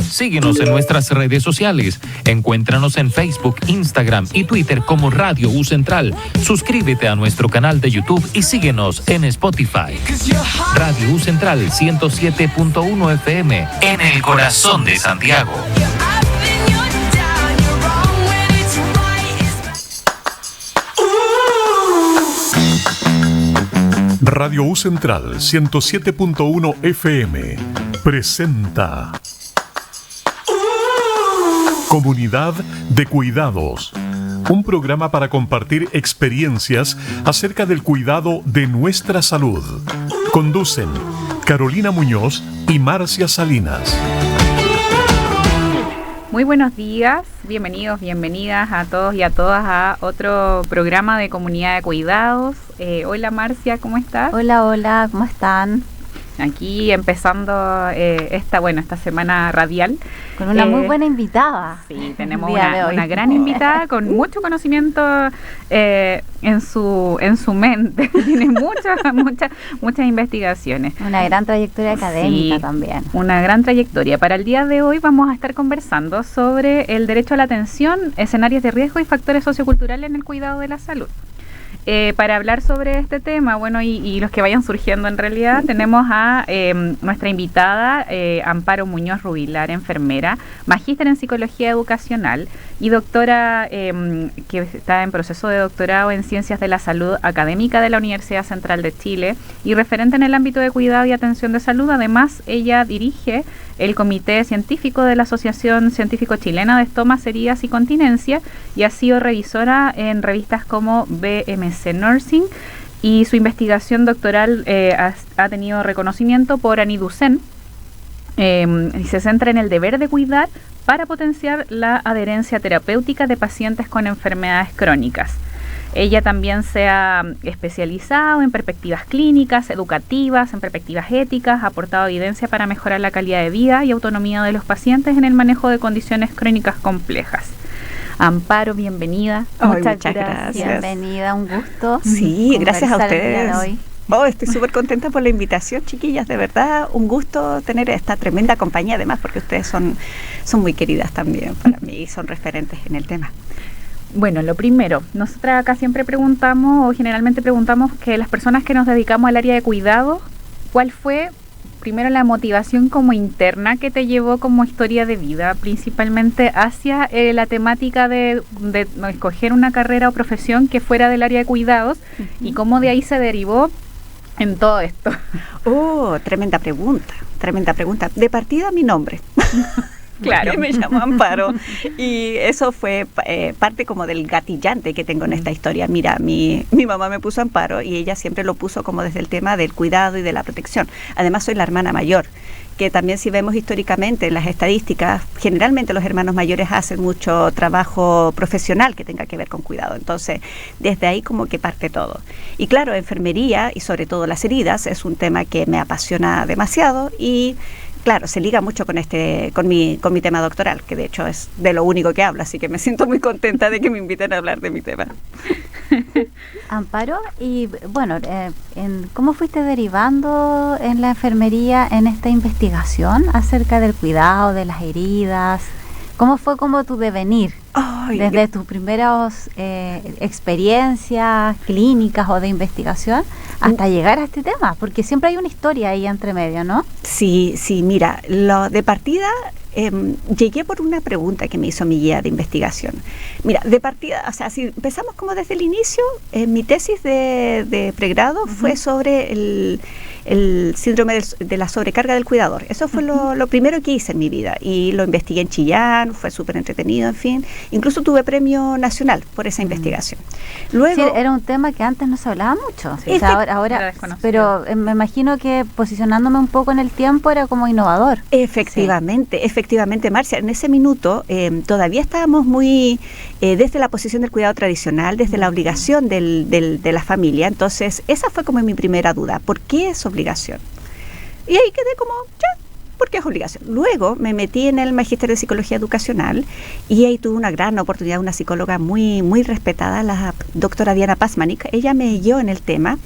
Síguenos en nuestras redes sociales. Encuéntranos en Facebook, Instagram y Twitter como Radio U Central. Suscríbete a nuestro canal de YouTube y síguenos en Spotify. Radio U Central 107.1 FM en el corazón de Santiago. Radio U Central 107.1 FM presenta Comunidad de Cuidados, un programa para compartir experiencias acerca del cuidado de nuestra salud. Conducen Carolina Muñoz y Marcia Salinas. Muy buenos días, bienvenidos, bienvenidas a todos y a todas a otro programa de Comunidad de Cuidados. Hola Marcia, ¿cómo estás? Hola, ¿cómo están? Aquí empezando esta semana radial. Con una muy buena invitada. Sí, tenemos una gran invitada con mucho conocimiento en su mente. Tiene muchas investigaciones. Una gran trayectoria académica también. Una gran trayectoria. Para el día de hoy vamos a estar conversando sobre el derecho a la atención, escenarios de riesgo y factores socioculturales en el cuidado de la salud. Para hablar sobre este tema, y los que vayan surgiendo en realidad, tenemos a nuestra invitada Amparo Muñoz Rubilar, enfermera, magíster en psicología educacional y doctora que está en proceso de doctorado en ciencias de la salud académica de la Universidad Central de Chile y referente en el ámbito de cuidado y atención de salud. Además, ella dirige el comité científico de la Asociación Científico Chilena de Estomas, Heridas y Continencia y ha sido revisora en revistas como BMC Nursing, y su investigación doctoral ha tenido reconocimiento por ANIDUCEN y se centra en el deber de cuidar para potenciar la adherencia terapéutica de pacientes con enfermedades crónicas. Ella también se ha especializado en perspectivas clínicas, educativas, en perspectivas éticas, ha aportado evidencia para mejorar la calidad de vida y autonomía de los pacientes en el manejo de condiciones crónicas complejas. Amparo, bienvenida. Muchas gracias. Bienvenida, un gusto. Sí, gracias a ustedes. Estoy súper contenta por la invitación, chiquillas, de verdad, un gusto tener esta tremenda compañía, además, porque ustedes son muy queridas también para mí y son referentes en el tema. Bueno, lo primero, nosotras acá siempre preguntamos, o generalmente preguntamos, que las personas que nos dedicamos al área de cuidado, ¿cuál fue primero la motivación como interna que te llevó como historia de vida, principalmente hacia la temática de escoger una carrera o profesión que fuera del área de cuidados, y cómo de ahí se derivó en todo esto? Tremenda pregunta. De partida, mi nombre. Claro. Me llamo Amparo y eso fue parte como del gatillante que tengo en esta historia. Mira, mi mamá me puso Amparo y ella siempre lo puso como desde el tema del cuidado y de la protección. Además soy la hermana mayor, que también, si vemos históricamente en las estadísticas, generalmente los hermanos mayores hacen mucho trabajo profesional que tenga que ver con cuidado. Entonces, desde ahí como que parte todo. Y claro, enfermería y sobre todo las heridas es un tema que me apasiona demasiado y claro, se liga mucho con mi tema doctoral, que de hecho es de lo único que hablo, así que me siento muy contenta de que me inviten a hablar de mi tema. Amparo, y bueno, ¿cómo fuiste derivando en la enfermería en esta investigación acerca del cuidado de las heridas? ¿Cómo fue como tu devenir? Desde tus primeras experiencias clínicas o de investigación hasta llegar a este tema, porque siempre hay una historia ahí entre medio, ¿no? Sí, mira, lo de partida llegué por una pregunta que me hizo mi guía de investigación. Mira, de partida, o sea, si empezamos como desde el inicio, mi tesis de pregrado fue sobre el síndrome de la sobrecarga del cuidador. Eso fue lo primero que hice en mi vida y lo investigué en Chillán, fue súper entretenido, en fin. Incluso tuve premio nacional por esa investigación. Luego, sí, era un tema que antes no se hablaba mucho. O sea, ahora pero me imagino que posicionándome un poco en el tiempo era como innovador. Efectivamente, Marcia, en ese minuto todavía estábamos muy desde la posición del cuidado tradicional, desde la obligación de la familia. Entonces, esa fue como mi primera duda. ¿Por qué es obligación? Y ahí quedé como, porque es obligación. Luego me metí en el magíster de psicología educacional y ahí tuve una gran oportunidad, una psicóloga muy, muy respetada, la doctora Diana Pazmanik. Ella me guió en el tema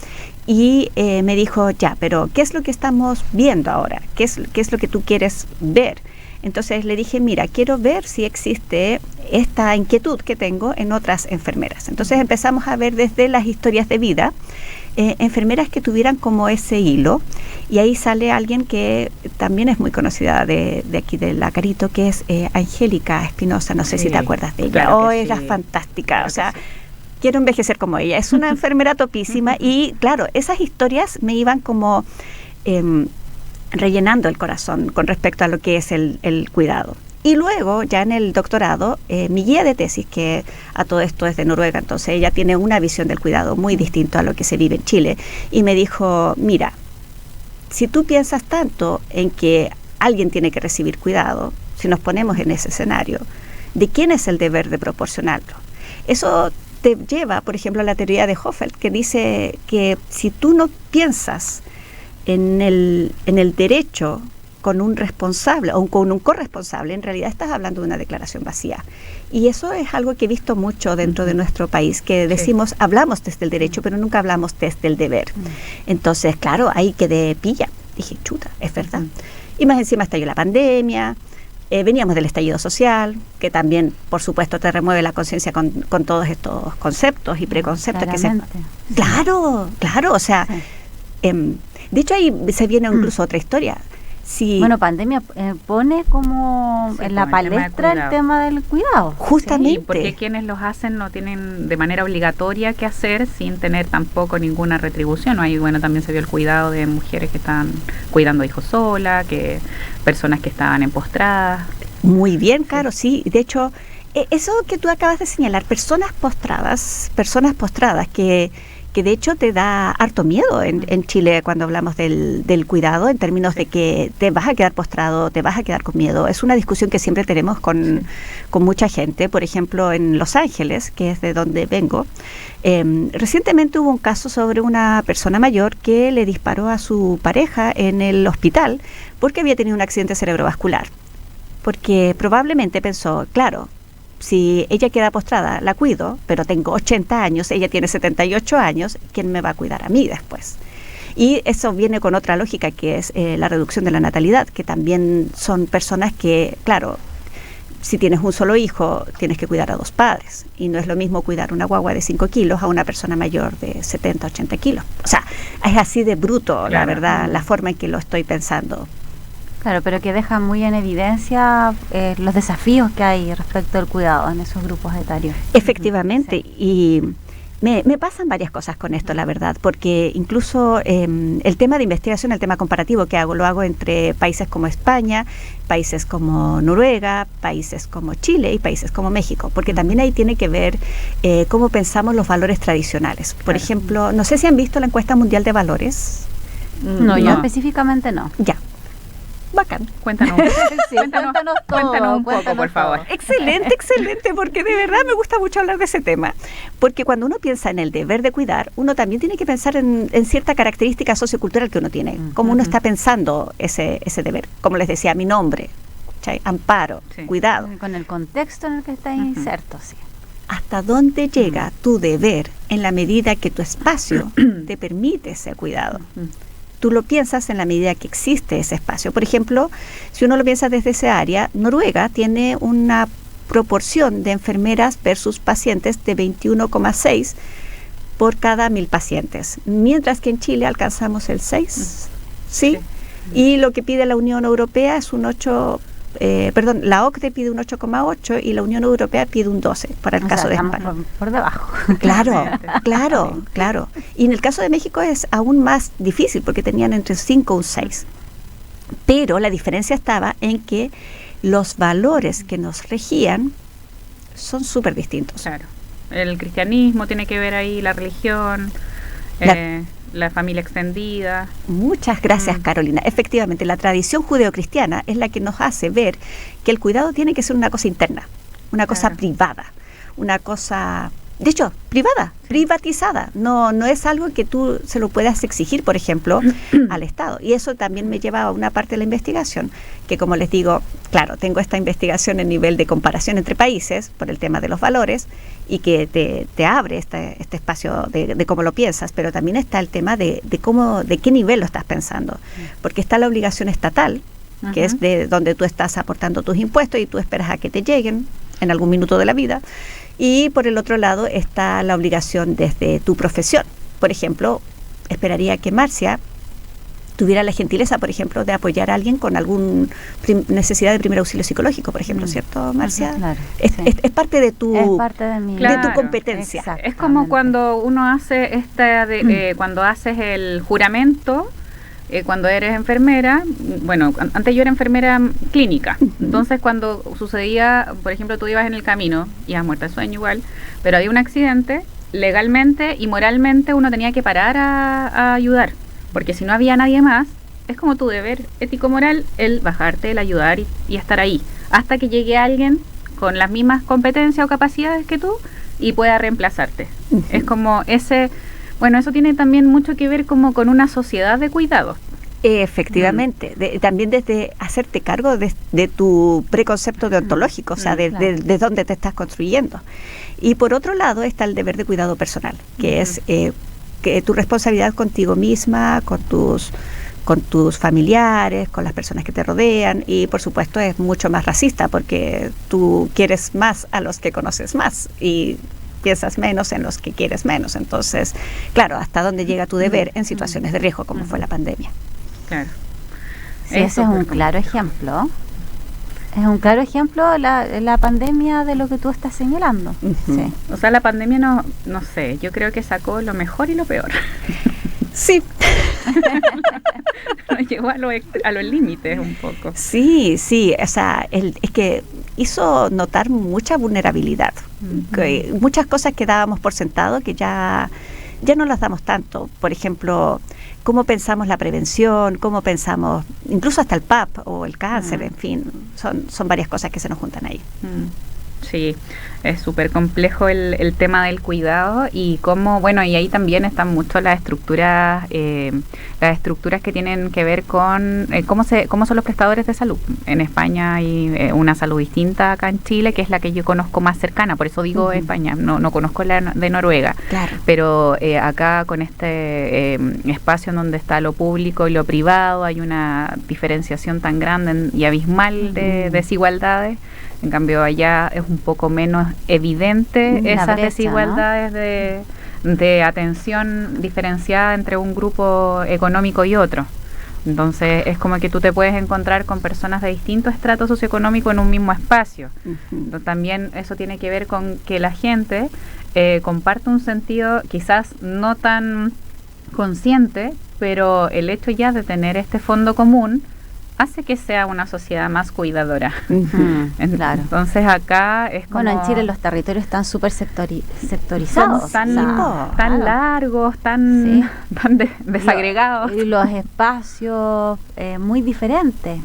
y me dijo, pero ¿qué es lo que estamos viendo ahora? ¿Qué es lo que tú quieres ver? Entonces le dije, mira, quiero ver si existe esta inquietud que tengo en otras enfermeras. Entonces empezamos a ver desde las historias de vida, enfermeras que tuvieran como ese hilo, y ahí sale alguien que también es muy conocida de aquí de La Carito, que es Angélica Espinosa, no sé si te acuerdas de ella. Claro es la fantástica, claro, o sea, quiero envejecer como ella, es una enfermera topísima, y claro, esas historias me iban como rellenando el corazón con respecto a lo que es el cuidado. Y luego, ya en el doctorado, mi guía de tesis, que a todo esto es de Noruega, entonces ella tiene una visión del cuidado muy distinta a lo que se vive en Chile, y me dijo, mira, si tú piensas tanto en que alguien tiene que recibir cuidado, si nos ponemos en ese escenario, ¿de quién es el deber de proporcionarlo? Eso te lleva, por ejemplo, a la teoría de Hoffeld, que dice que si tú no piensas en el derecho con un responsable o con un corresponsable, en realidad estás hablando de una declaración vacía. Y eso es algo que he visto mucho dentro de nuestro país, que decimos, hablamos desde el derecho, pero nunca hablamos desde el deber. Entonces, claro, ahí quedé pilla. Dije, chuta, es verdad. Y más encima estalló la pandemia, veníamos del estallido social, que también, por supuesto, te remueve la conciencia con todos estos conceptos y preconceptos. Claro, o sea, de hecho ahí se viene incluso otra historia. Sí. Bueno, pandemia pone como en la palestra el tema del cuidado. Justamente. Sí, porque quienes los hacen no tienen de manera obligatoria que hacer sin tener tampoco ninguna retribución. Ahí, bueno, también se vio el cuidado de mujeres que estaban cuidando hijos solas, que personas que estaban empostradas. Muy bien, Caro, sí. De hecho, eso que tú acabas de señalar, personas postradas que de hecho te da harto miedo en Chile cuando hablamos del cuidado, en términos de que te vas a quedar postrado, te vas a quedar con miedo. Es una discusión que siempre tenemos con mucha gente. Por ejemplo, en Los Ángeles, que es de donde vengo, recientemente hubo un caso sobre una persona mayor que le disparó a su pareja en el hospital porque había tenido un accidente cerebrovascular. Porque probablemente pensó, claro, si ella queda postrada, la cuido, pero tengo 80 años, ella tiene 78 años, ¿quién me va a cuidar a mí después? Y eso viene con otra lógica, que es la reducción de la natalidad, que también son personas que, claro, si tienes un solo hijo, tienes que cuidar a 2 padres. Y no es lo mismo cuidar una guagua de 5 kilos a una persona mayor de 70, 80 kilos. O sea, es así de bruto, claro, la verdad, la forma en que lo estoy pensando. Claro, pero que deja muy en evidencia los desafíos que hay respecto al cuidado en esos grupos etarios. Efectivamente, sí. Y me pasan varias cosas con esto, la verdad, porque incluso el tema de investigación, el tema comparativo que hago, lo hago entre países como España, países como Noruega, países como Chile y países como México, porque también ahí tiene que ver cómo pensamos los valores tradicionales. Por ejemplo, no sé si han visto la encuesta mundial de valores. No, yo específicamente no. Ya. Bacán. Cuéntanos un poco, por favor. Excelente, porque de verdad me gusta mucho hablar de ese tema. Porque cuando uno piensa en el deber de cuidar, uno también tiene que pensar en cierta característica sociocultural que uno tiene, cómo uno está pensando ese deber. Como les decía, mi nombre, ¿cachai? Amparo, cuidado. Con el contexto en el que está inserto, sí. ¿Hasta dónde llega tu deber en la medida que tu espacio te permite ese cuidado? Tú lo piensas en la medida que existe ese espacio. Por ejemplo, si uno lo piensa desde ese área, Noruega tiene una proporción de enfermeras versus pacientes de 21,6 por cada 1.000 pacientes, mientras que en Chile alcanzamos el 6, ¿sí? Y lo que pide la Unión Europea es un 8, la OCDE pide un 8,8 y la Unión Europea pide un 12 para el caso de España. Por debajo. Claro. Y en el caso de México es aún más difícil porque tenían entre 5 y un 6. Pero la diferencia estaba en que los valores que nos regían son súper distintos. Claro. El cristianismo tiene que ver ahí, la religión, la familia extendida. Muchas gracias, Carolina. Efectivamente, la tradición judeocristiana es la que nos hace ver que el cuidado tiene que ser una cosa interna, una cosa privada, una cosa, de hecho, privada, privatizada. No es algo que tú se lo puedas exigir, por ejemplo, al Estado. Y eso también me lleva a una parte de la investigación, que como les digo, claro, tengo esta investigación en nivel de comparación entre países por el tema de los valores y que te abre este espacio de cómo lo piensas, pero también está el tema de qué nivel lo estás pensando, porque está la obligación estatal que es de donde tú estás aportando tus impuestos y tú esperas a que te lleguen en algún minuto de la vida. Y por el otro lado está la obligación desde tu profesión. Por ejemplo, esperaría que Marcia tuviera la gentileza, por ejemplo, de apoyar a alguien con alguna necesidad de primer auxilio psicológico, por ejemplo, ¿cierto, Marcia? Claro, es parte de tu, es parte de tu competencia. Es como cuando uno hace cuando haces el juramento, cuando eres enfermera. Bueno, antes yo era enfermera clínica, entonces cuando sucedía, por ejemplo, tú ibas en el camino, ibas muerta de sueño igual, pero había un accidente, legalmente y moralmente uno tenía que parar a ayudar, porque si no había nadie más, es como tu deber ético-moral el bajarte, el ayudar y estar ahí, hasta que llegue alguien con las mismas competencias o capacidades que tú y pueda reemplazarte. Es como bueno, eso tiene también mucho que ver como con una sociedad de cuidados. Efectivamente, también desde hacerte cargo de tu preconcepto deontológico, o sea, de dónde te estás construyendo. Y por otro lado está el deber de cuidado personal, que es que tu responsabilidad contigo misma, con tus familiares, con las personas que te rodean, y por supuesto es mucho más racista porque tú quieres más a los que conoces más y piensas menos en los que quieres menos. Entonces, claro, hasta dónde llega tu deber en situaciones de riesgo como fue la pandemia. Claro. Sí, ese es un claro ejemplo. Es un claro ejemplo la pandemia de lo que tú estás señalando. Sí. O sea, la pandemia no sé, yo creo que sacó lo mejor y lo peor. Sí. Nos llevó a los límites un poco. Sí, o sea, es que hizo notar mucha vulnerabilidad. Que muchas cosas que dábamos por sentado que ya no las damos tanto. Por ejemplo, cómo pensamos la prevención, cómo pensamos incluso hasta el PAP o el cáncer, en fin, son varias cosas que se nos juntan ahí. Sí, es súper complejo el tema del cuidado y cómo, bueno, y ahí también están mucho las estructuras que tienen que ver con cómo son los prestadores de salud. En España hay una salud distinta acá en Chile, que es la que yo conozco más cercana, por eso digo España, no conozco la de Noruega, claro. Pero acá con este espacio en donde está lo público y lo privado hay una diferenciación tan grande y abismal de desigualdades. En cambio, allá es un poco menos evidente esas brecha, desigualdades, ¿no? de atención diferenciada entre un grupo económico y otro. Entonces, es como que tú te puedes encontrar con personas de distintos estratos socioeconómicos en un mismo espacio. También eso tiene que ver con que la gente comparte un sentido quizás no tan consciente, pero el hecho ya de tener este fondo común hace que sea una sociedad más cuidadora. Claro. Entonces acá es como... Bueno, en Chile los territorios están súper sectorizados. Tan largos, tan desagregados. Y los espacios muy diferentes.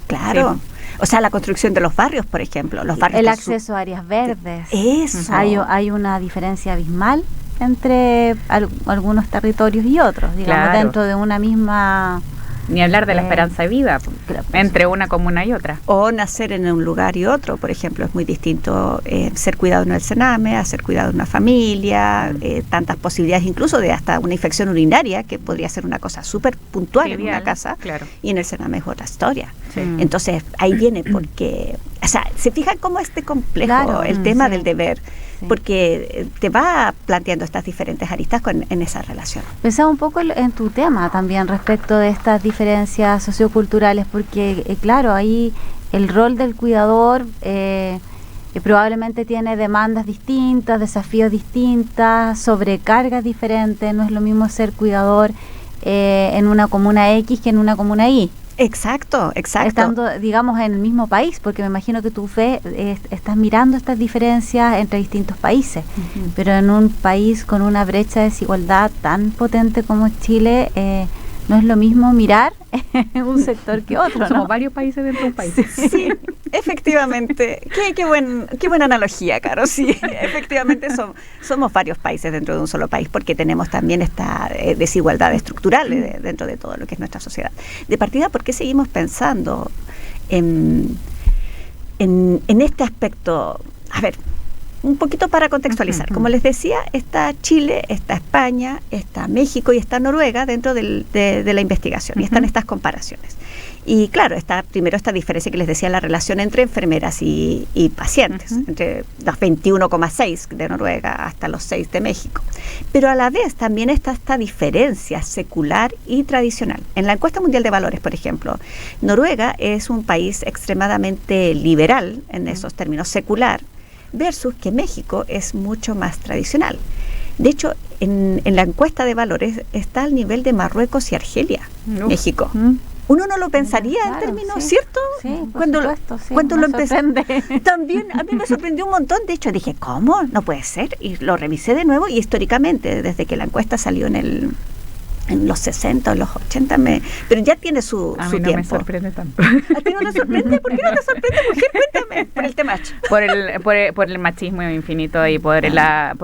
Claro. Sí. O sea, la construcción de los barrios, por ejemplo. El acceso a áreas verdes. Eso. Hay una diferencia abismal entre algunos territorios y otros, digamos, dentro de una misma... Ni hablar de la esperanza de vida entre una comuna y otra. O nacer en un lugar y otro, por ejemplo, es muy distinto ser cuidado en el Sename a ser cuidado en una familia, tantas posibilidades incluso de hasta una infección urinaria, que podría ser una cosa súper puntual en una casa, y en el Sename es otra historia. Sí. Entonces, ahí viene porque, o sea, se fijan cómo es complejo el tema del deber, porque te va planteando estas diferentes aristas en esa relación. Pensaba un poco en tu tema también respecto de estas diferencias socioculturales, porque claro, ahí el rol del cuidador probablemente tiene demandas distintas, desafíos distintas, sobrecargas diferentes. No es lo mismo ser cuidador en una comuna X que en una comuna Y. Exacto. Estando, digamos, en el mismo país, porque me imagino que tú estás mirando estas diferencias entre distintos países, pero en un país con una brecha de desigualdad tan potente como Chile, no es lo mismo mirar un sector que otro, ¿no? Somos varios países dentro de un país. Sí, efectivamente. Qué buena analogía, Caro. Sí, efectivamente somos varios países dentro de un solo país, porque tenemos también esta desigualdad estructural dentro de todo lo que es nuestra sociedad. De partida, ¿por qué seguimos pensando en este aspecto? A ver, un poquito para contextualizar. Como les decía, está Chile, está España, está México y está Noruega dentro de la investigación, y están estas comparaciones. Y claro, primero esta diferencia que les decía, la relación entre enfermeras y pacientes, entre los 21,6 de Noruega hasta los 6 de México. Pero a la vez también está esta diferencia secular y tradicional. En la encuesta mundial de valores, por ejemplo, Noruega es un país extremadamente liberal en esos términos, secular, versus que México es mucho más tradicional. De hecho, en la encuesta de valores está al nivel de Marruecos y Argelia, México. Uno no lo pensaría en términos, ¿cierto? Sí, cuando lo empecé. También a mí me sorprendió un montón. De hecho, dije, ¿cómo? No puede ser. Y lo revisé de nuevo y históricamente, desde que la encuesta salió en los 60 o los 80, pero ya tiene su a mí no tiempo. me sorprende tanto. ¿A ti no te sorprende? ¿Por qué no te sorprende, mujer? Cuéntame. Por el tema. Por el machismo infinito y por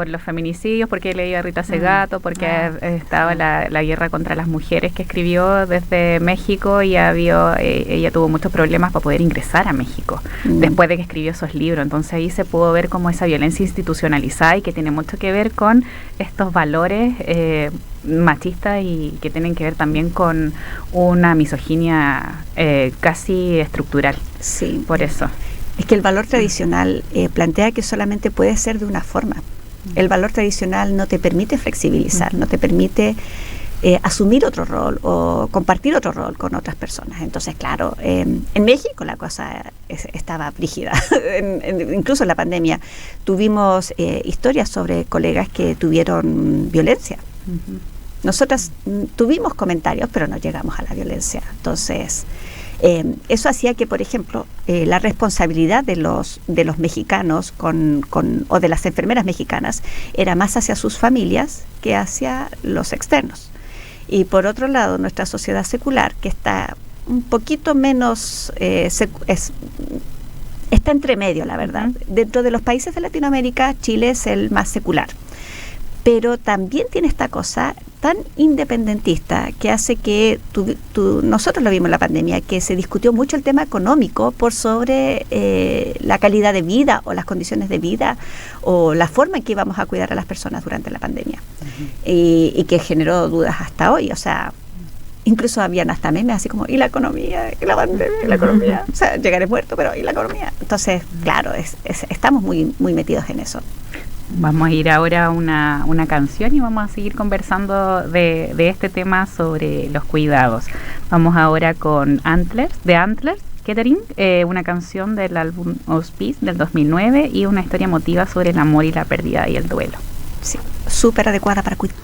los feminicidios, porque he leído a Rita Segato, porque estaba la guerra contra las mujeres que escribió desde México y ella tuvo muchos problemas para poder ingresar a México después de que escribió esos libros. Entonces ahí se pudo ver como esa violencia institucionalizada y que tiene mucho que ver con estos valores machistas y que tienen que ver también con una misoginia casi estructural. Sí. Por eso. Es que el valor tradicional plantea que solamente puede ser de una forma. El valor tradicional no te permite flexibilizar, no te permite asumir otro rol o compartir otro rol con otras personas. Entonces, claro, en México la cosa estaba brígida. Incluso en la pandemia tuvimos historias sobre colegas que tuvieron violencia. Nosotras tuvimos comentarios, pero no llegamos a la violencia. Entonces, eso hacía que, por ejemplo, la responsabilidad de los mexicanos o de las enfermeras mexicanas era más hacia sus familias que hacia los externos. Y por otro lado, nuestra sociedad secular, que está un poquito menos, está entre medio, la verdad. Dentro de los países de Latinoamérica, Chile es el más secular. Pero también tiene esta cosa tan independentista que hace que nosotros lo vimos en la pandemia, que se discutió mucho el tema económico por sobre la calidad de vida o las condiciones de vida o la forma en que íbamos a cuidar a las personas durante la pandemia. Y que generó dudas hasta hoy. O sea, incluso habían hasta memes así como, ¿y la economía? ¿Y la pandemia? ¿Y la economía? O sea, llegaré muerto, pero ¿y la economía? Entonces, claro, estamos muy, muy metidos en eso. Vamos a ir ahora a una canción y vamos a seguir conversando de este tema sobre los cuidados. Vamos ahora con Antlers, de Antlers, Kettering, una canción del álbum Hospice del 2009 y una historia emotiva sobre el amor y la pérdida y el duelo. Sí, súper adecuada para cuidado.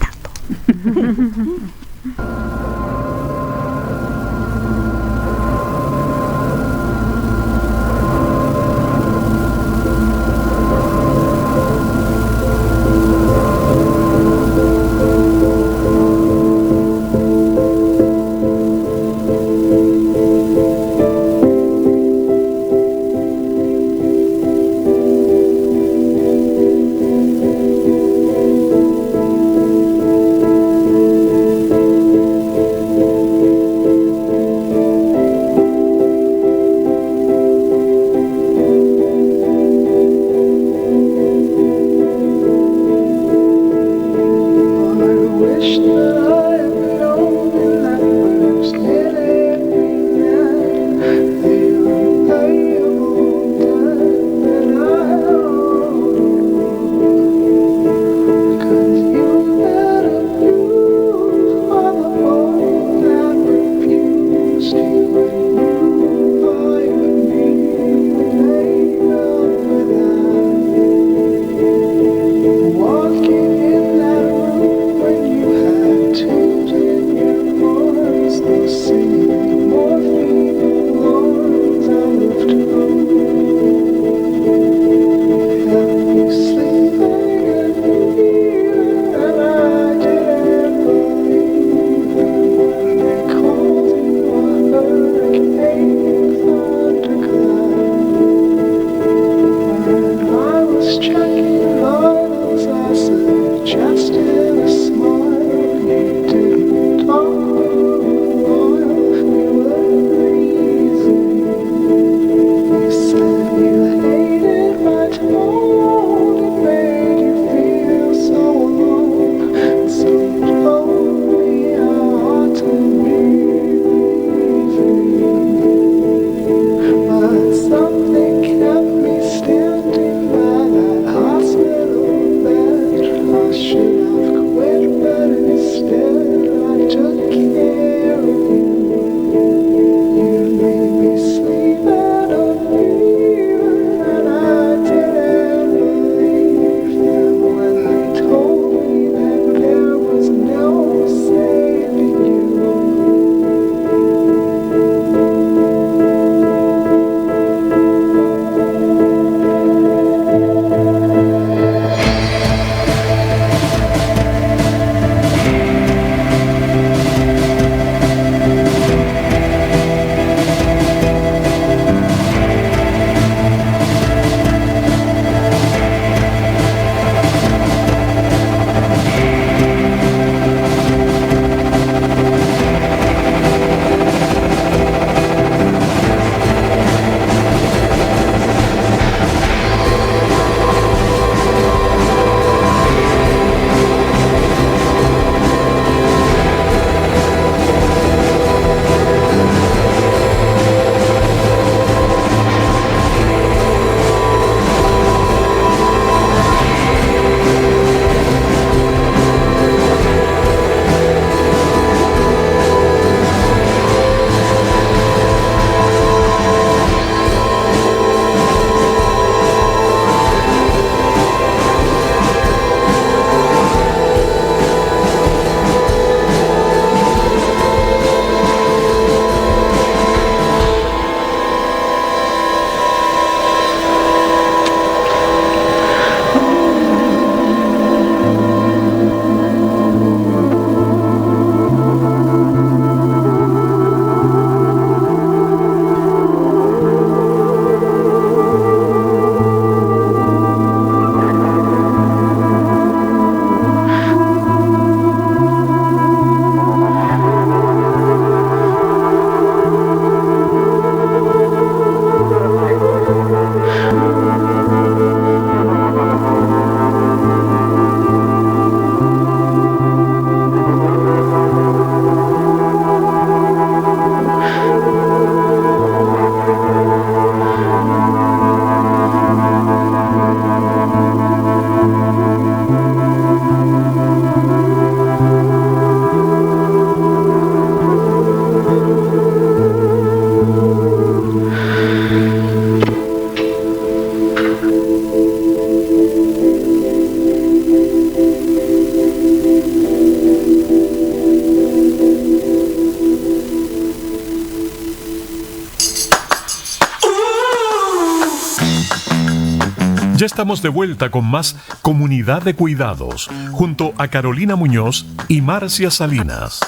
Ya estamos de vuelta con más Comunidad de Cuidados, junto a Carolina Muñoz y Marcia Salinas.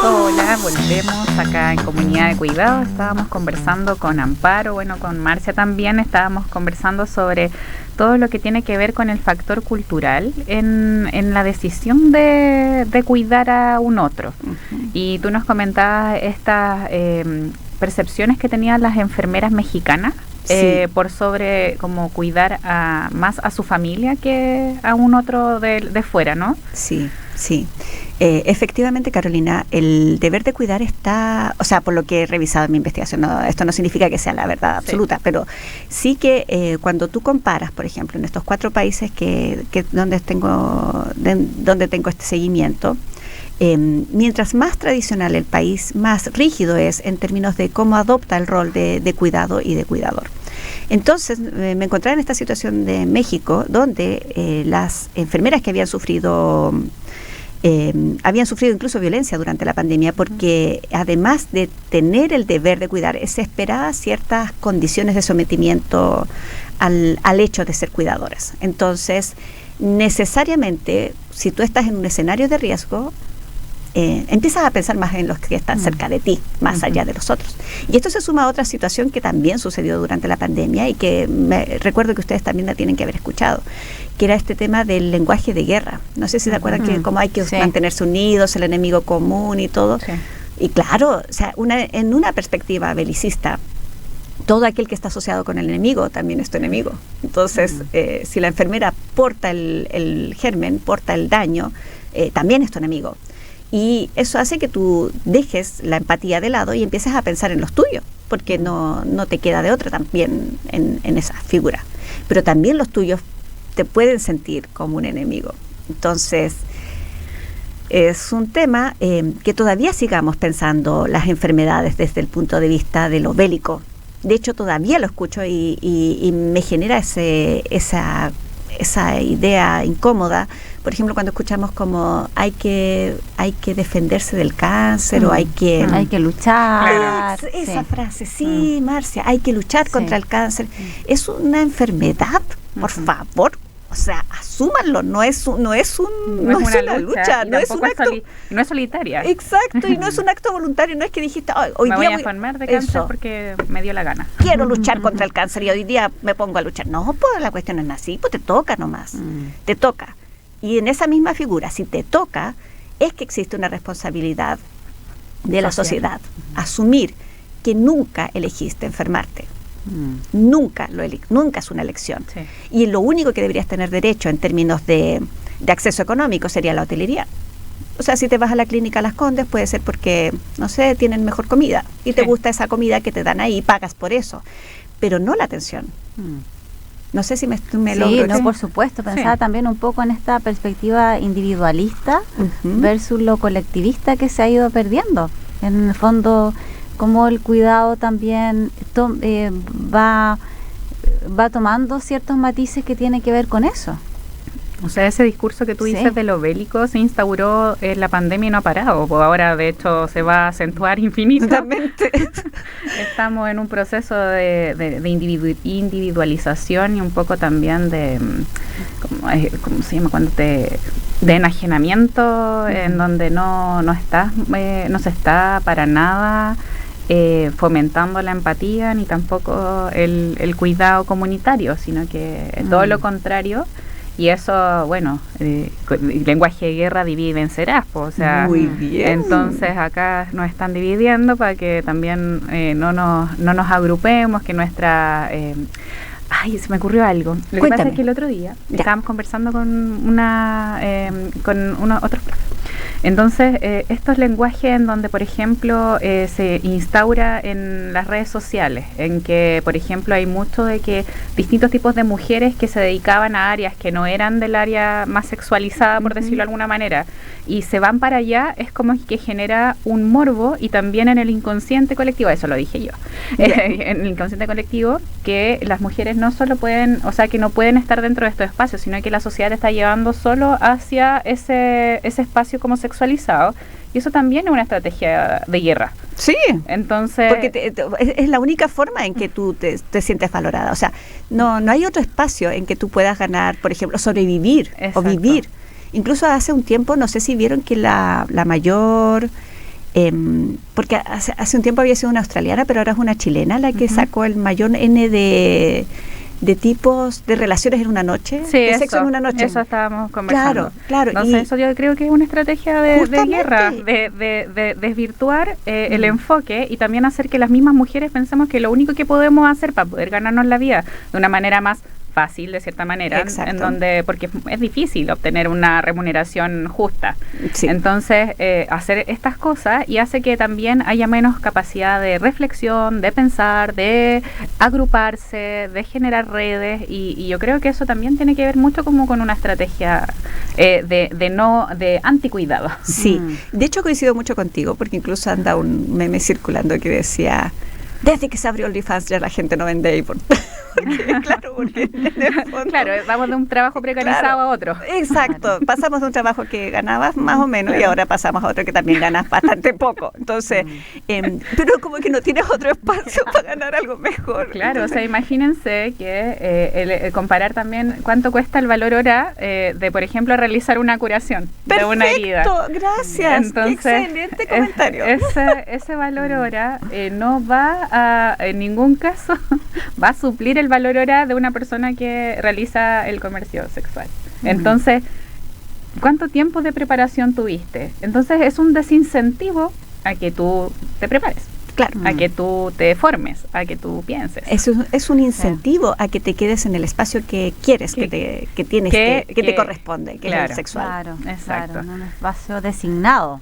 Hola, volvemos acá en Comunidad de Cuidados. Estábamos conversando con Amparo, bueno, con Marcia también, estábamos conversando sobre todo lo que tiene que ver con el factor cultural en la decisión de cuidar a un otro. Uh-huh. Y tú nos comentabas estas percepciones que tenían las enfermeras mexicanas. Sí. Por sobre como cuidar más a su familia que a un otro de fuera, ¿no? Sí, sí. Efectivamente, Carolina, el deber de cuidar está, o sea, por lo que he revisado en mi investigación, no, esto no significa que sea la verdad absoluta, pero sí que cuando tú comparas, por ejemplo, en estos 4 países donde tengo este seguimiento, mientras más tradicional el país, más rígido es en términos de cómo adopta el rol de cuidado y de cuidador. Entonces me encontré en esta situación de México, donde las enfermeras que habían sufrido incluso violencia durante la pandemia, porque además de tener el deber de cuidar, se esperaba ciertas condiciones de sometimiento al hecho de ser cuidadoras. Entonces, necesariamente, si tú estás en un escenario de riesgo, empiezas a pensar más en los que están cerca de ti, más allá de los otros. Y esto se suma a otra situación que también sucedió durante la pandemia y que recuerdo que ustedes también la tienen que haber escuchado, que era este tema del lenguaje de guerra. No sé si se acuerdan que cómo hay que mantenerse unidos, el enemigo común y todo. Sí. Y claro, o sea, en una perspectiva belicista, todo aquel que está asociado con el enemigo también es tu enemigo. Entonces, si la enfermera porta el germen, porta el daño, también es tu enemigo. Y eso hace que tú dejes la empatía de lado y empieces a pensar en los tuyos, porque no te queda de otra también en esa figura. Pero también los tuyos te pueden sentir como un enemigo. Entonces, es un tema que todavía sigamos pensando las enfermedades desde el punto de vista de lo bélico. De hecho, todavía lo escucho y me genera esa idea incómoda. Por ejemplo, cuando escuchamos como hay que defenderse del cáncer o hay que luchar. Esa frase, sí, Marcia, hay que luchar contra el cáncer. Es una enfermedad, por favor. O sea, asúmanlo, no es una lucha, no es un acto. No es solitaria. Exacto, y no es un acto voluntario, no es que dijiste, hoy me día voy a enfermar de cáncer porque me dio la gana. Quiero luchar contra el cáncer y hoy día me pongo a luchar. No, pues la cuestión es así, pues te toca nomás, te toca. Y en esa misma figura, si te toca, es que existe una responsabilidad de la sociedad. Asumir que nunca elegiste enfermarte. Nunca es una elección. Sí. Y lo único que deberías tener derecho en términos de acceso económico sería la hotelería. O sea, si te vas a la clínica Las Condes, puede ser porque, no sé, tienen mejor comida y te gusta esa comida que te dan ahí y pagas por eso, pero no la atención. No sé si me logro. Sí, no, por supuesto. Pensaba también un poco en esta perspectiva individualista versus lo colectivista que se ha ido perdiendo. En el fondo, como el cuidado también va tomando ciertos matices que tienen que ver con eso. O sea, ese discurso que tú dices de lo bélico se instauró en la pandemia y no ha parado, pues ahora de hecho se va a acentuar infinitamente. Estamos en un proceso de individualización y un poco también de, ¿cómo se llama? De enajenamiento, en donde no se está para nada fomentando la empatía ni tampoco el cuidado comunitario, sino que todo lo contrario. Y eso, bueno, lenguaje de guerra divide y vencerás, pues, o sea, muy bien. Entonces acá nos están dividiendo para que también no nos agrupemos, que nuestra... Ay, se me ocurrió algo. Lo que pasa es que el otro día estábamos conversando con otros profes. Entonces, estos lenguajes en donde, por ejemplo, se instaura en las redes sociales, en que, por ejemplo, hay mucho de que distintos tipos de mujeres que se dedicaban a áreas que no eran del área más sexualizada, por decirlo de alguna manera, y se van para allá, es como que genera un morbo y también en el inconsciente colectivo, eso lo dije yo, en el inconsciente colectivo, que las mujeres no solo pueden, o sea, que no pueden estar dentro de estos espacios, sino que la sociedad está llevando solo hacia ese espacio como sexualizado, Y eso también es una estrategia de guerra. Sí. Entonces, porque es la única forma en que tú te sientes valorada. O sea, no hay otro espacio en que tú puedas ganar, por ejemplo, sobrevivir. Exacto. O vivir. Incluso hace un tiempo, no sé si vieron que la mayor... porque hace un tiempo había sido una australiana, pero ahora es una chilena la que sacó el mayor N de tipos de relaciones en una noche, de sexo en una noche. Eso estábamos conversando. Claro. Entonces, eso yo creo que es una estrategia de guerra, de desvirtuar el enfoque y también hacer que las mismas mujeres pensemos que lo único que podemos hacer para poder ganarnos la vida de una manera más fácil, de cierta manera, Exacto. en donde, porque es difícil obtener una remuneración justa. Sí. Entonces, hacer estas cosas y hace que también haya menos capacidad de reflexión, de pensar, de agruparse, de generar redes, y yo creo que eso también tiene que ver mucho como con una estrategia de anticuidado. Sí, de hecho coincido mucho contigo, porque incluso anda un meme circulando que decía: desde que se abrió OnlyFans ya la gente no vende ahí. Porque en el fondo, claro, vamos de un trabajo precarizado a otro. Exacto, pasamos de un trabajo que ganabas más o menos y ahora pasamos a otro que también ganas bastante poco. Entonces, pero como que no tienes otro espacio para ganar algo mejor. Claro, entonces, o sea, imagínense que el comparar también cuánto cuesta el valor hora de, por ejemplo, realizar una curación de una herida. Perfecto, gracias. Entonces, excelente comentario. Ese valor hora no va en ningún caso va a suplir el valor hora de una persona que realiza el comercio sexual. Entonces, ¿cuánto tiempo de preparación tuviste? Entonces, es un desincentivo a que tú te prepares. Claro. A que tú te formes, a que tú pienses. Es un incentivo a que te quedes en el espacio que quieres, que te corresponde, que es el sexual. Claro, exacto. Claro, en un espacio designado.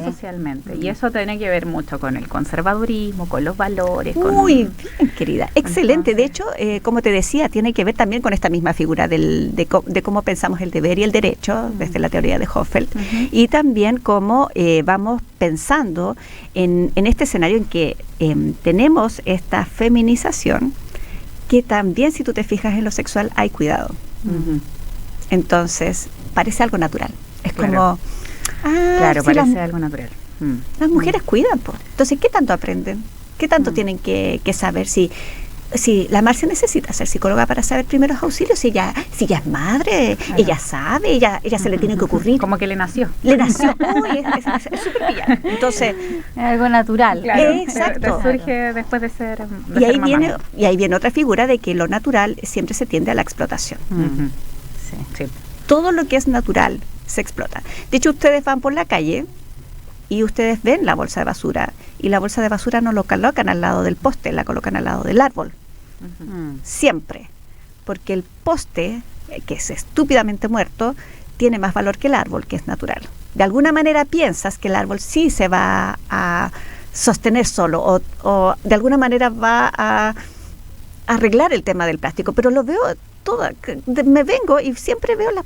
Socialmente. Y eso tiene que ver mucho con el conservadurismo, con los valores. Muy bien, querida. Excelente. Entonces, de hecho, como te decía, tiene que ver también con esta misma figura de cómo pensamos el deber y el derecho, desde la teoría de Hofeld, y también cómo vamos pensando en este escenario en que tenemos esta feminización, que también, si tú te fijas en lo sexual, hay cuidado. Entonces, parece algo natural. Es como... parece algo natural. Las mujeres cuidan, pues. Entonces, ¿qué tanto aprenden? ¿Qué tanto tienen que saber? Si la Marcia necesita ser psicóloga para saber primeros auxilios, si ella es madre, ella sabe, ella se le tiene que ocurrir. Como que le nació. Uy, es súper pillada. Entonces, es algo natural. Claro, exacto. Surge después de ser y ahí viene otra figura de que lo natural siempre se tiende a la explotación. Sí. Todo lo que es natural se explota. De hecho, ustedes van por la calle y ustedes ven la bolsa de basura, y la bolsa de basura no lo colocan al lado del poste, la colocan al lado del árbol. Siempre. Porque el poste, que es estúpidamente muerto, tiene más valor que el árbol, que es natural. De alguna manera piensas que el árbol sí se va a sostener solo, o de alguna manera va a arreglar el tema del plástico, pero lo veo todo, me vengo y siempre veo la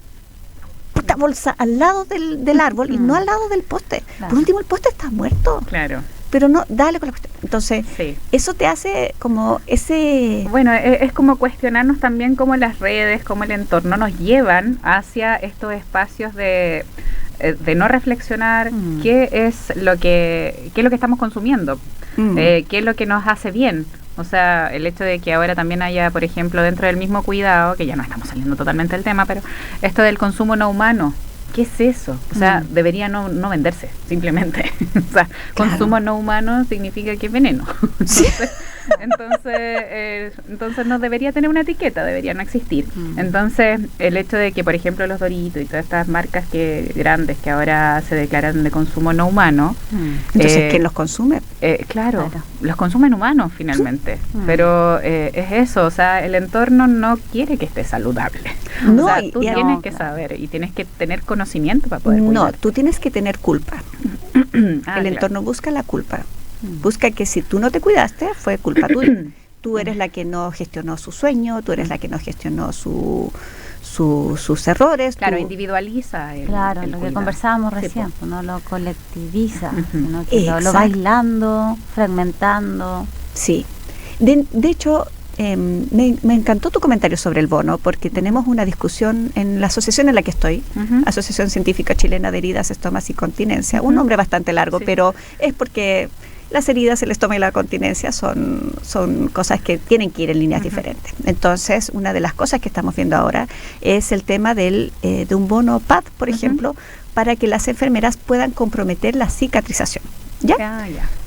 puta bolsa al lado del árbol y no al lado del poste. Claro. Por último, el poste está muerto. Claro. Pero no, dale con la cuestión. Entonces, eso te hace como ese... Bueno, es como cuestionarnos también cómo las redes, cómo el entorno nos llevan hacia estos espacios de no reflexionar qué es lo que estamos consumiendo, qué es lo que nos hace bien. O sea, el hecho de que ahora también haya, por ejemplo, dentro del mismo cuidado, que ya no estamos saliendo totalmente del tema, pero esto del consumo no humano, ¿qué es eso? O sea, debería no venderse, simplemente. O sea, consumo no humano significa que es veneno. Entonces no debería tener una etiqueta, debería no existir. Entonces, el hecho de que, por ejemplo, los Doritos y todas estas marcas grandes que ahora se declaran de consumo no humano... Entonces, ¿quién los consume? Claro, los consumen humanos finalmente. Pero es eso, o sea, el entorno no quiere que esté saludable. No, o sea, tú tienes que saber y tienes que tener conocimiento para poder cuidar. No, tú tienes que tener culpa. El entorno busca la culpa. Busca que si tú no te cuidaste, fue culpa tuya. Tú eres la que no gestionó su sueño, tú eres la que no gestionó sus errores. Claro, individualiza el Claro, el lo cuidado. que conversábamos recién, pues, no lo colectiviza, sino que lo va aislando, fragmentando. Sí. De hecho, me encantó tu comentario sobre el bono, porque tenemos una discusión en la asociación en la que estoy, Asociación Científica Chilena de Heridas, Estomas y Continencia, un nombre bastante largo, pero es porque las heridas, el estómago y la continencia son cosas que tienen que ir en líneas diferentes. Entonces, una de las cosas que estamos viendo ahora es el tema de un bono PAD, por ejemplo, para que las enfermeras puedan comprometer la cicatrización. ¿Ya?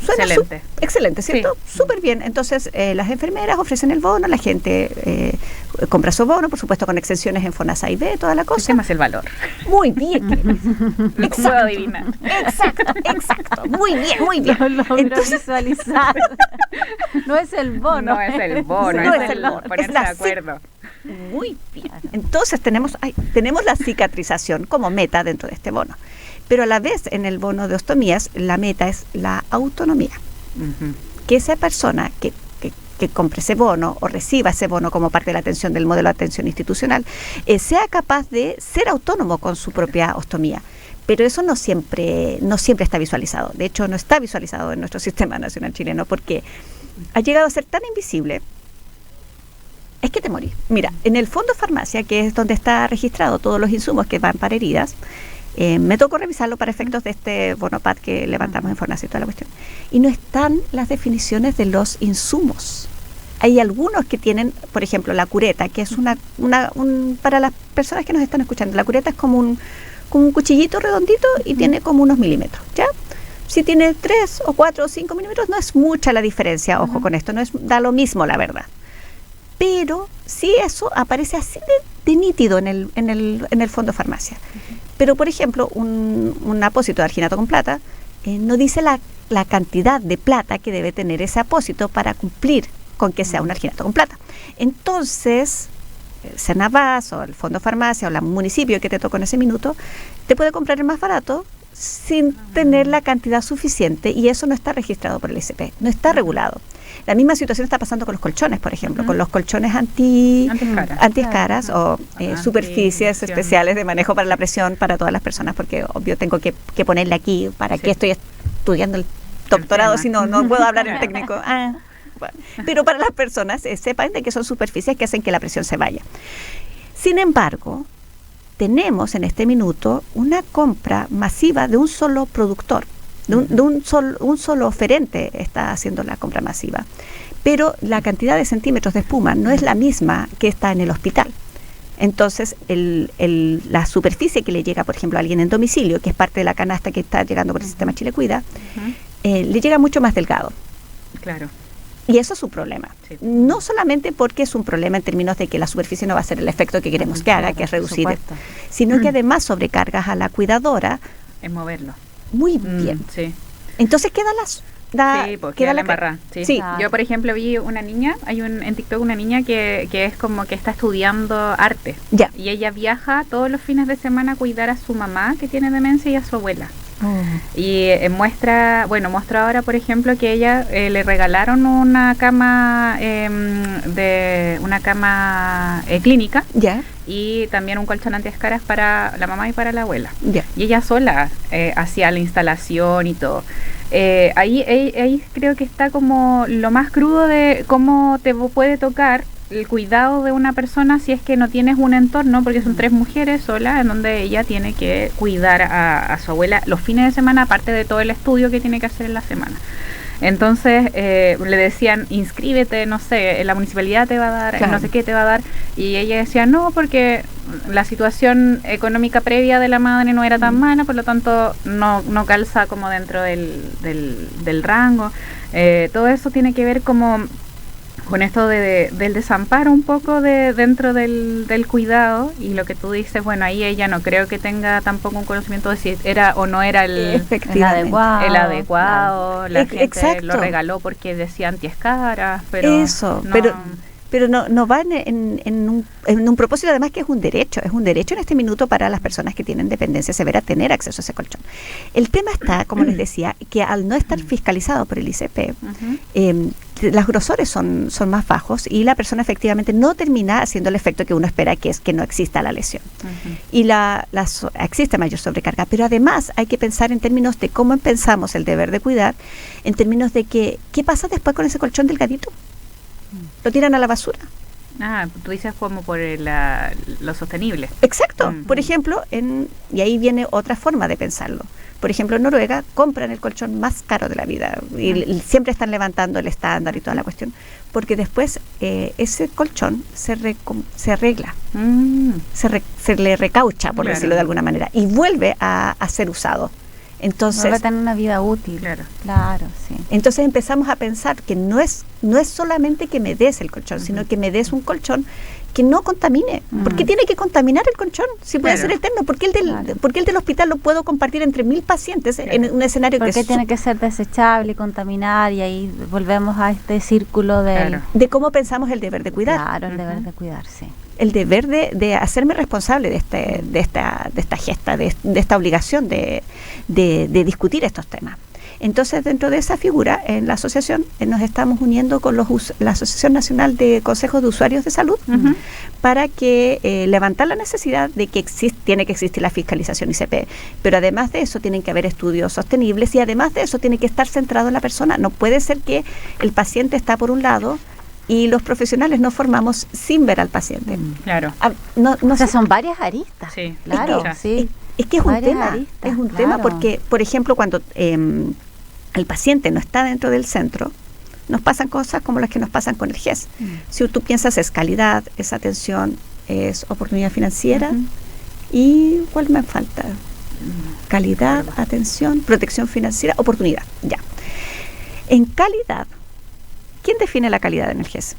Suena excelente. Excelente, ¿cierto? Sí. Súper bien. Entonces, las enfermeras ofrecen el bono, la gente compra su bono, por supuesto con exenciones en FONASA y B, toda la cosa. Más el valor. Muy bien. Lo puedo adivinar. Exacto. Muy bien. Lo entonces, visualizar. No es el bono. No es el bono, no es el bono. Ponerse de acuerdo. Muy bien. Entonces, tenemos la cicatrización como meta dentro de este bono. Pero a la vez, en el bono de ostomías, la meta es la autonomía. Que esa persona que compre ese bono o reciba ese bono como parte de la atención del modelo de atención institucional, sea capaz de ser autónomo con su propia ostomía. Pero eso no siempre está visualizado. De hecho, no está visualizado en nuestro sistema nacional chileno porque ha llegado a ser tan invisible. Es que te morís. Mira, en el Fondo Farmacia, que es donde está registrado todos los insumos que van para heridas, me tocó revisarlo para efectos de este bono PAD que levantamos en FONASA y toda la cuestión. Y no están las definiciones de los insumos. Hay algunos que tienen, por ejemplo, la cureta, que es para las personas que nos están escuchando, la cureta es como un cuchillito redondito y tiene como unos milímetros, ¿ya? Si tiene 3 o 4 o 5 milímetros, no es mucha la diferencia, ojo con esto, da lo mismo, la verdad. Pero sí eso aparece así de nítido en el Fondo Farmacia. Pero, por ejemplo, un apósito de arginato con plata no dice la cantidad de plata que debe tener ese apósito para cumplir con que sea un arginato con plata. Entonces, Senavas o el Fondo Farmacia o el municipio que te tocó en ese minuto, te puede comprar el más barato sin tener la cantidad suficiente y eso no está registrado por el ICP, no está regulado. La misma situación está pasando con los colchones, por ejemplo, con los colchones antiescaras o superficies especiales de manejo para la presión para todas las personas, porque obvio tengo que ponerle aquí para que estoy estudiando el doctorado, si no puedo hablar en técnico. Bueno. Pero para las personas sepan de que son superficies que hacen que la presión se vaya. Sin embargo, tenemos en este minuto una compra masiva de un solo productor. Un solo oferente está haciendo la compra masiva, pero la cantidad de centímetros de espuma no es la misma que está en el hospital. Entonces, la superficie que le llega, por ejemplo, a alguien en domicilio, que es parte de la canasta que está llegando por el sistema Chile Cuida, le llega mucho más delgado. Claro. Y eso es un problema. Sí. No solamente porque es un problema en términos de que la superficie no va a hacer el efecto que queremos que haga, que es reducir, sino que además sobrecargas a la cuidadora. Es moverlo. Muy bien. Sí. Entonces queda queda la embarrada. Sí. Yo, por ejemplo, vi una niña, en TikTok una niña que es como que está estudiando arte. Ya. Y ella viaja todos los fines de semana a cuidar a su mamá que tiene demencia y a su abuela. Y muestra ahora, por ejemplo, que ella le regalaron una cama clínica. Ya. Y también un colchón antiescaras para la mamá y para la abuela. Yeah. Y ella sola hacía la instalación y todo. Ahí creo que está como lo más crudo de cómo te puede tocar el cuidado de una persona si es que no tienes un entorno, porque son 3 mujeres solas en donde ella tiene que cuidar a su abuela los fines de semana, aparte de todo el estudio que tiene que hacer en la semana. Entonces le decían, inscríbete, no sé, la municipalidad te va a dar, claro, no sé qué te va a dar, y ella decía no, porque la situación económica previa de la madre no era tan mala, por lo tanto no calza como dentro del rango. Todo eso tiene que ver como con esto del desamparo un poco dentro del cuidado, y lo que tú dices, bueno, ahí ella no creo que tenga tampoco un conocimiento de si era o no era el adecuado. La gente lo regaló porque decía antiescaras, pero eso, pero no va en un propósito, además que es un derecho en este minuto para las personas que tienen dependencia severa tener acceso a ese colchón. El tema está, como les decía, que al no estar fiscalizado por el ICP, los grosores son más bajos y la persona efectivamente no termina haciendo el efecto que uno espera, que es que no exista la lesión. Y existe mayor sobrecarga, pero además hay que pensar en términos de cómo pensamos el deber de cuidar, en términos de qué pasa después con ese colchón delgadito. lo tiran a la basura. Tú dices como por lo sostenible. Exacto. Por ejemplo, y ahí viene otra forma de pensarlo. Por ejemplo, en Noruega compran el colchón más caro de la vida y siempre están levantando el estándar y toda la cuestión, porque después ese colchón se arregla, se le recaucha, por decirlo de alguna manera, y vuelve a ser usado. Entonces, vuelve a tener una vida útil. Claro, sí. Entonces empezamos a pensar que no es solamente que me des el colchón, sino que me des un colchón que no contamine. ¿Por qué tiene que contaminar el colchón? Si puede ser eterno. ¿Por qué el del hospital lo puedo compartir entre 1000 pacientes en un escenario que tiene que ser desechable y contaminar? Y ahí volvemos a este círculo de cómo pensamos el deber de cuidar. Claro, el deber de cuidar, sí. El deber de hacerme responsable de esta gesta, de esta obligación de discutir estos temas. Entonces, dentro de esa figura, en la asociación nos estamos uniendo con la Asociación Nacional de Consejos de Usuarios de Salud para que levantar la necesidad de que tiene que existir la fiscalización ICP, pero además de eso tienen que haber estudios sostenibles y además de eso tiene que estar centrado en la persona. No puede ser que el paciente está por un lado y los profesionales nos formamos sin ver al paciente. Claro. O sea, son varias aristas. Sí, claro, sí. Es que es un tema porque, por ejemplo, cuando el paciente no está dentro del centro, nos pasan cosas como las que nos pasan con el GES. Si tú piensas, es calidad, es atención, es oportunidad financiera, ¿y cuál me falta? Calidad, atención, protección financiera, oportunidad, ya. En calidad, ¿quién define la calidad en el GES?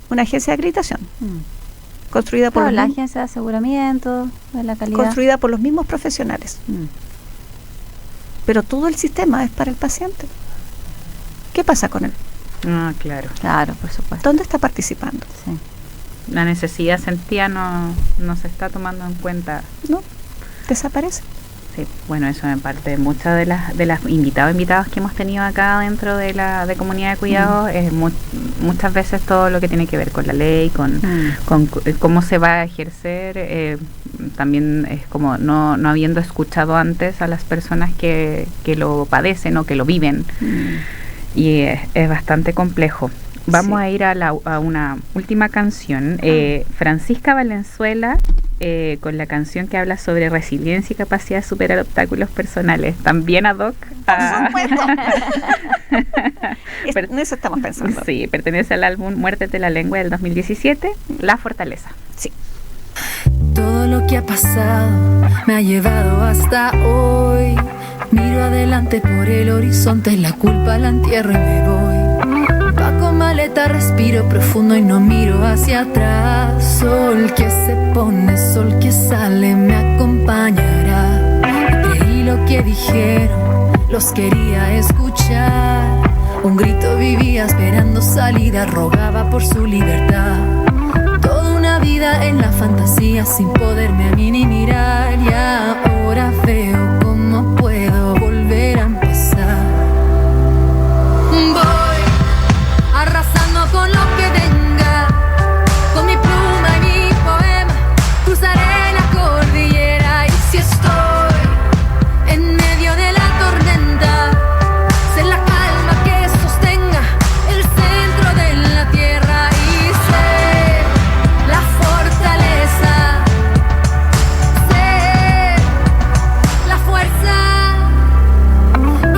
Una agencia de acreditación. Construida por la agencia de aseguramiento de la calidad. Construida por los mismos profesionales. Pero todo el sistema es para el paciente. ¿Qué pasa con él? Claro. Claro, por supuesto. ¿Dónde está participando? Sí. La necesidad sentida no se está tomando en cuenta. No, desaparece. Sí, bueno, eso en parte de muchas de las invitados que hemos tenido acá dentro de la comunidad de cuidados es muchas veces todo lo que tiene que ver con la ley, con cómo se va a ejercer, también es como no habiendo escuchado antes a las personas que lo padecen o que lo viven, y es bastante complejo. Vamos a ir a una última canción. Francisca Valenzuela, con la canción que habla sobre resiliencia y capacidad de superar obstáculos personales. También ad hoc. Eso estamos pensando. Sí, pertenece al álbum Muérdete la Lengua del 2017, La Fortaleza. Sí. Todo lo que ha pasado me ha llevado hasta hoy. Miro adelante por el horizonte, la culpa la entierro y me voy. Paco maleta, respiro profundo y no miro hacia atrás. Sol que se pone, sol que sale, me acompañará. Creí lo que dijeron, los quería escuchar. Un grito vivía esperando salida, rogaba por su libertad. Toda una vida en la fantasía sin poderme a mí ni mirar. Y ahora veo cómo puedo volver a empezar. Voy arrasando con lo que venga, con mi pluma y mi poema, cruzaré la cordillera. Y si estoy en medio de la tormenta, sé la calma que sostenga el centro de la tierra. Y sé la fortaleza, sé la fuerza.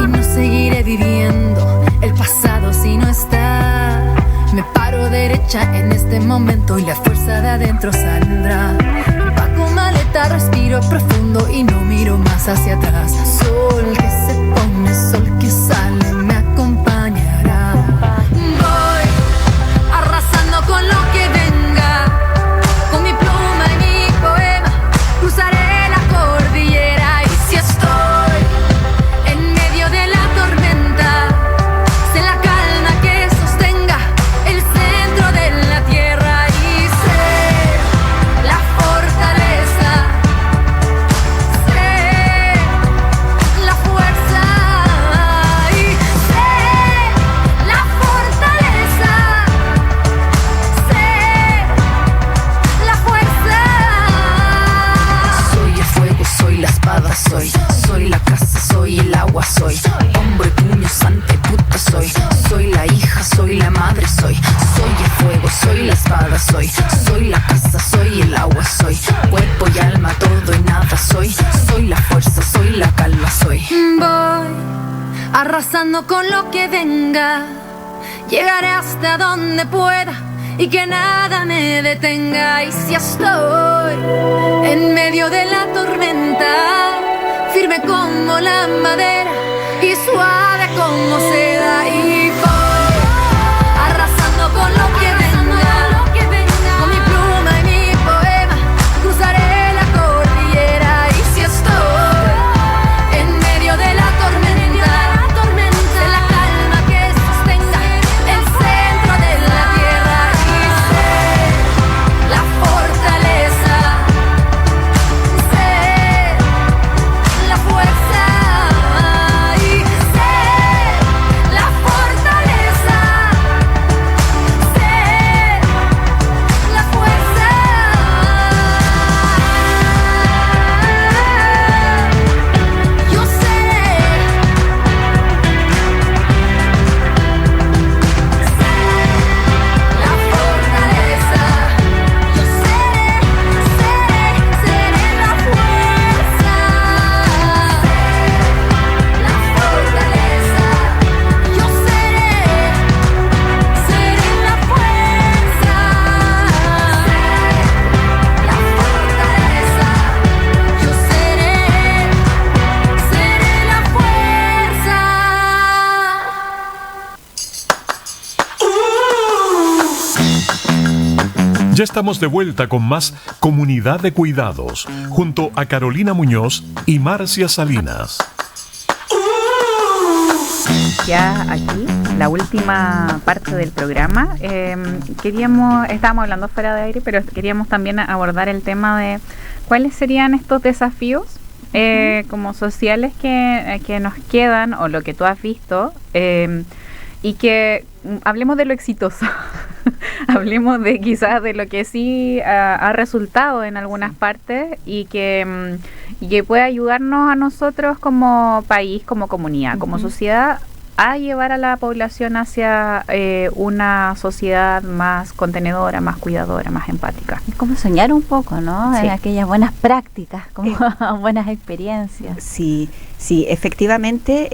Y no seguiré viviendo el pasado si no está. Me paro derecha en este momento y la fuerza de adentro saldrá. Empaco maleta, respiro profundo y no miro más hacia atrás. Sol que se pone, sol que sale, me acompañará. Voy arrasando con lo que venga, con mi pluma y mi poema, cruzaré la cordillera. Y si estoy en medio de la tormenta, sé la calma que sostenga el centro de la tierra. Y sé la fortaleza, sé la fuerza. soy el fuego, soy la espada, soy la casa, soy el agua, soy cuerpo y alma, todo y nada, soy la fuerza, soy la calma, soy. Voy arrasando con lo que venga, llegaré hasta donde pueda y que nada me detenga. Y si estoy en medio de la tormenta, firme como la madera y suave como seda, y voy arrasando con lo que venga, con mi pluma y mi poema cruzaré la cordillera. Y si estoy en medio de la tormenta, de la calma que sostenga el centro de la tierra, y sé la fortaleza, sé la fuerza, y sé la fortaleza, sé la fuerza. Yo seré la fortaleza, yo seré la fuerza, la fortaleza, yo seré la fuerza, la fortaleza, yo seré la fuerza. Ya estamos de vuelta con más Comunidad de Cuidados, junto a Carolina Muñoz y Marcia Salinas. Ya aquí, la última parte del programa, estábamos hablando fuera de aire, pero queríamos también abordar el tema de cuáles serían estos desafíos como sociales que nos quedan, o lo que tú has visto, y que hablemos de lo exitoso. Hablemos de quizás de lo que sí ha resultado en algunas partes y que puede ayudarnos a nosotros como país, como comunidad, como sociedad, a llevar a la población hacia una sociedad más contenedora, más cuidadora, más empática. Es como soñar un poco, ¿no? Sí. En aquellas buenas prácticas, como buenas experiencias. Sí, efectivamente,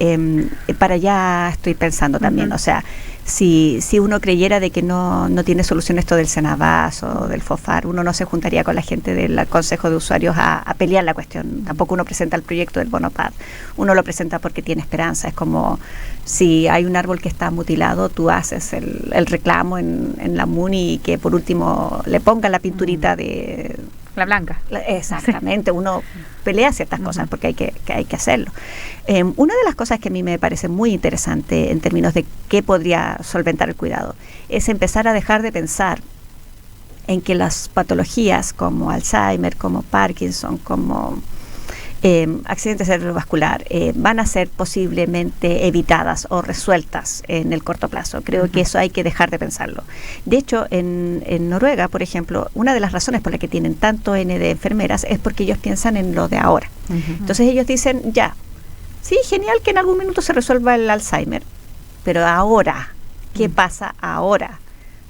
para allá estoy pensando también, o sea, si uno creyera de que no tiene solución esto del Senabas o del FOFAR, uno no se juntaría con la gente del Consejo de Usuarios a pelear la cuestión. Tampoco uno presenta el proyecto del Bonopad, uno lo presenta porque tiene esperanza. Es como si hay un árbol que está mutilado, tú haces el reclamo en la MUNI y que por último le pongan la pinturita de... La blanca. Exactamente, uno pelea ciertas cosas porque hay que hacerlo. Una de las cosas que a mí me parece muy interesante en términos de qué podría solventar el cuidado es empezar a dejar de pensar en que las patologías como Alzheimer, como Parkinson, como accidente cerebrovascular van a ser posiblemente evitadas o resueltas en el corto plazo. Creo que eso hay que dejar de pensarlo. De hecho, en Noruega, por ejemplo, una de las razones por las que tienen tanto N de enfermeras es porque ellos piensan en lo de ahora. Entonces ellos dicen, ya, sí, genial que en algún minuto se resuelva el Alzheimer, pero ahora, ¿qué pasa ahora?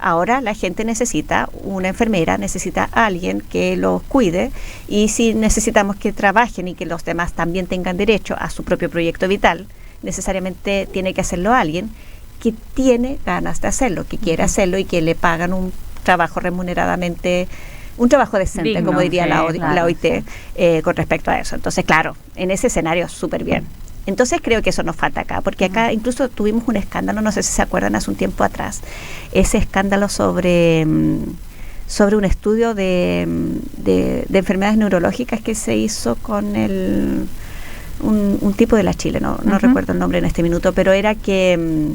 Ahora la gente necesita una enfermera, necesita a alguien que los cuide, y si necesitamos que trabajen y que los demás también tengan derecho a su propio proyecto vital, necesariamente tiene que hacerlo alguien que tiene ganas de hacerlo, que quiere hacerlo y que le pagan un trabajo remuneradamente, un trabajo decente, digno, como diría la OIT, con respecto a eso. Entonces, claro, en ese escenario súper bien. Entonces creo que eso nos falta acá, porque acá incluso tuvimos un escándalo, no sé si se acuerdan, hace un tiempo atrás, ese escándalo sobre un estudio de enfermedades neurológicas que se hizo con un tipo de la Chile, no recuerdo el nombre en este minuto, pero era que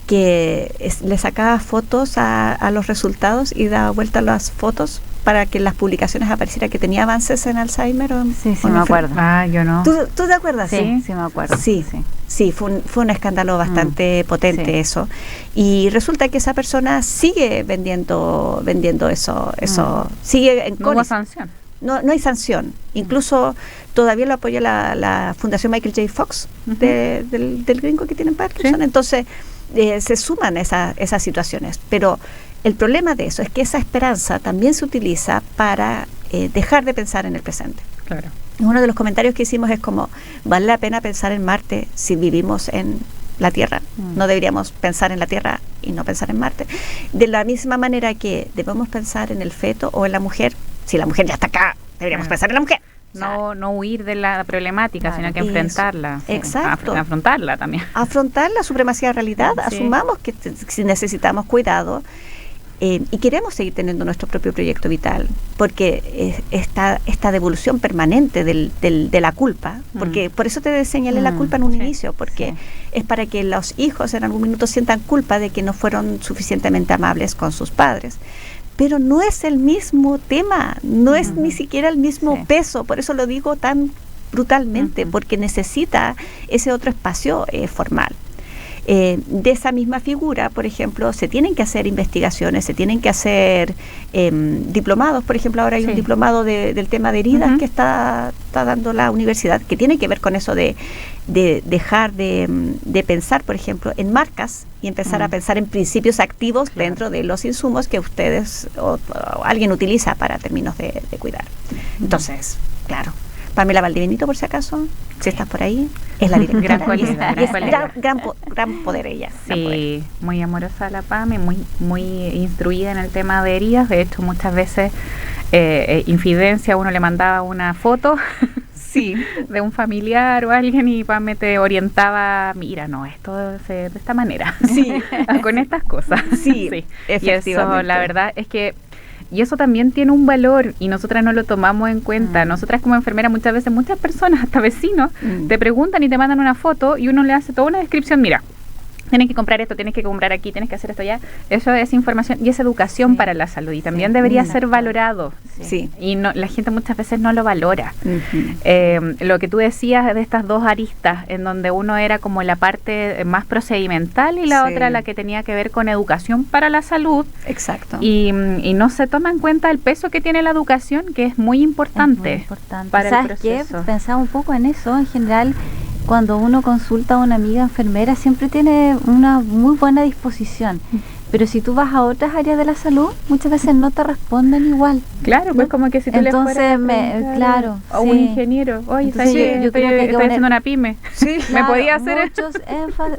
le sacaba fotos a los resultados y daba vuelta a las fotos para que en las publicaciones apareciera que tenía avances en Alzheimer. Sí, me acuerdo. Yo no. ¿Tú te acuerdas? Sí, me acuerdo. Sí, fue un escándalo bastante potente eso. Y resulta que esa persona sigue vendiendo eso. Sigue en no hubo sanción. No hay sanción. Incluso todavía lo apoya la Fundación Michael J. Fox del gringo que tiene Parkinson. Entonces, se suman esas situaciones. Pero el problema de eso es que esa esperanza también se utiliza para dejar de pensar en el presente. Claro. Uno de los comentarios que hicimos es como, ¿vale la pena pensar en Marte si vivimos en la Tierra? No deberíamos pensar en la Tierra y no pensar en Marte. De la misma manera que debemos pensar en el feto o en la mujer, si la mujer ya está acá, deberíamos pensar en la mujer. No huir de la problemática, Claro, sino que enfrentarla. Exacto. Afrontarla también. Afrontar la supremacía de realidad, Sí. asumamos que si necesitamos cuidado y queremos seguir teniendo nuestro propio proyecto vital, porque esta devolución permanente de la culpa, porque por eso te señalé la culpa en un inicio, porque es para que los hijos en algún minuto sientan culpa de que no fueron suficientemente amables con sus padres. Pero no es el mismo tema, no es ni siquiera el mismo peso, por eso lo digo tan brutalmente, porque necesita ese otro espacio formal. De esa misma figura, por ejemplo, se tienen que hacer investigaciones, se tienen que hacer diplomados. Por ejemplo, ahora hay un diplomado del tema de heridas que está dando la universidad, que tiene que ver con eso de dejar de pensar, por ejemplo, en marcas y empezar a pensar en principios activos dentro de los insumos que ustedes o alguien utiliza para términos de cuidar. Entonces, claro, Pamela Valdivenito, por si acaso, si estás por ahí, es la directora. Gran poder ella. Sí, muy amorosa la Pame, muy instruida en el tema de heridas. De hecho, muchas veces infidencia, uno le mandaba una foto de un familiar o alguien y Pame te orientaba, mira, no, esto de esta manera, con estas cosas. Sí, efectivamente. Y eso, la verdad, es que y eso también tiene un valor y nosotras no lo tomamos en cuenta. Nosotras como enfermeras muchas veces, muchas personas, hasta vecinos, te preguntan y te mandan una foto y uno le hace toda una descripción. Mira, tienes que comprar esto, tienes que comprar aquí, tienes que hacer esto allá. Eso es información y es educación para la salud y también debería ser valorado. Y no, la gente muchas veces no lo valora. Lo que tú decías de estas dos aristas, en donde uno era como la parte más procedimental y la otra la que tenía que ver con educación para la salud. Exacto. Y no se toma en cuenta el peso que tiene la educación, que es muy importante, para ¿Sabes el proceso. qué? Pensaba un poco en eso. En general, cuando uno consulta a una amiga enfermera, siempre tiene una muy buena disposición. Pero si tú vas a otras áreas de la salud, muchas veces no te responden igual. Claro, pues como que si tú entonces, le fueras claro, a un ingeniero, oye, yo creo que estoy haciendo una pyme. Sí, ¿Me podía hacer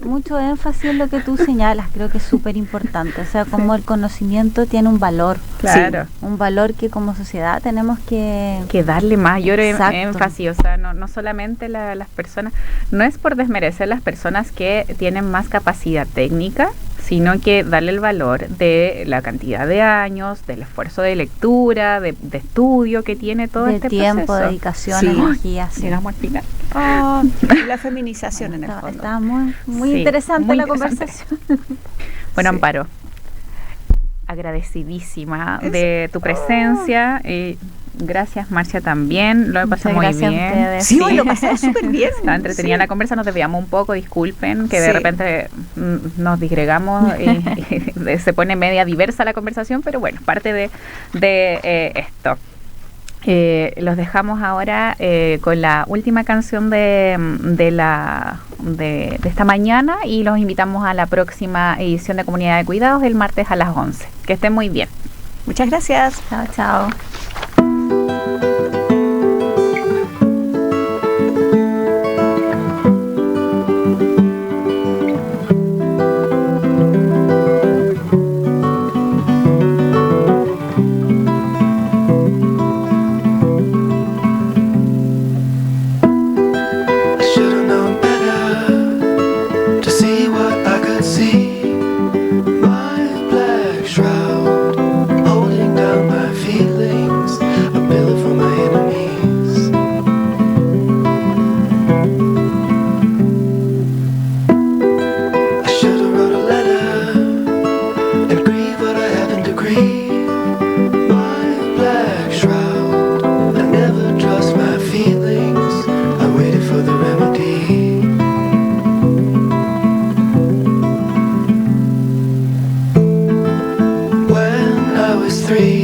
mucho énfasis en lo que tú señalas, creo que es súper importante. O sea, como el conocimiento tiene un valor. Claro. Un valor que como sociedad tenemos que darle mayor énfasis. O sea, no solamente las personas, no es por desmerecer las personas que tienen más capacidad técnica, sino que darle el valor de la cantidad de años, del esfuerzo de lectura, de estudio que tiene todo este tiempo, proceso. dedicación, energía. Llegamos al final. La feminización en el fondo. Está muy interesante muy la interesante. conversación. Bueno, Amparo, agradecidísima de tu presencia. Gracias, Marcia, también. Lo he pasado muy bien. Sí, hoy lo pasé súper bien. Estaba entretenida la conversa, nos desviamos un poco, disculpen, que de repente nos disgregamos y se pone media diversa la conversación, pero bueno, parte de esto. Los dejamos ahora con la última canción de esta mañana y los invitamos a la próxima edición de Comunidad de Cuidados el martes a las 11. Que estén muy bien. Muchas gracias. Chao, chao. Agree what I haven't agreed.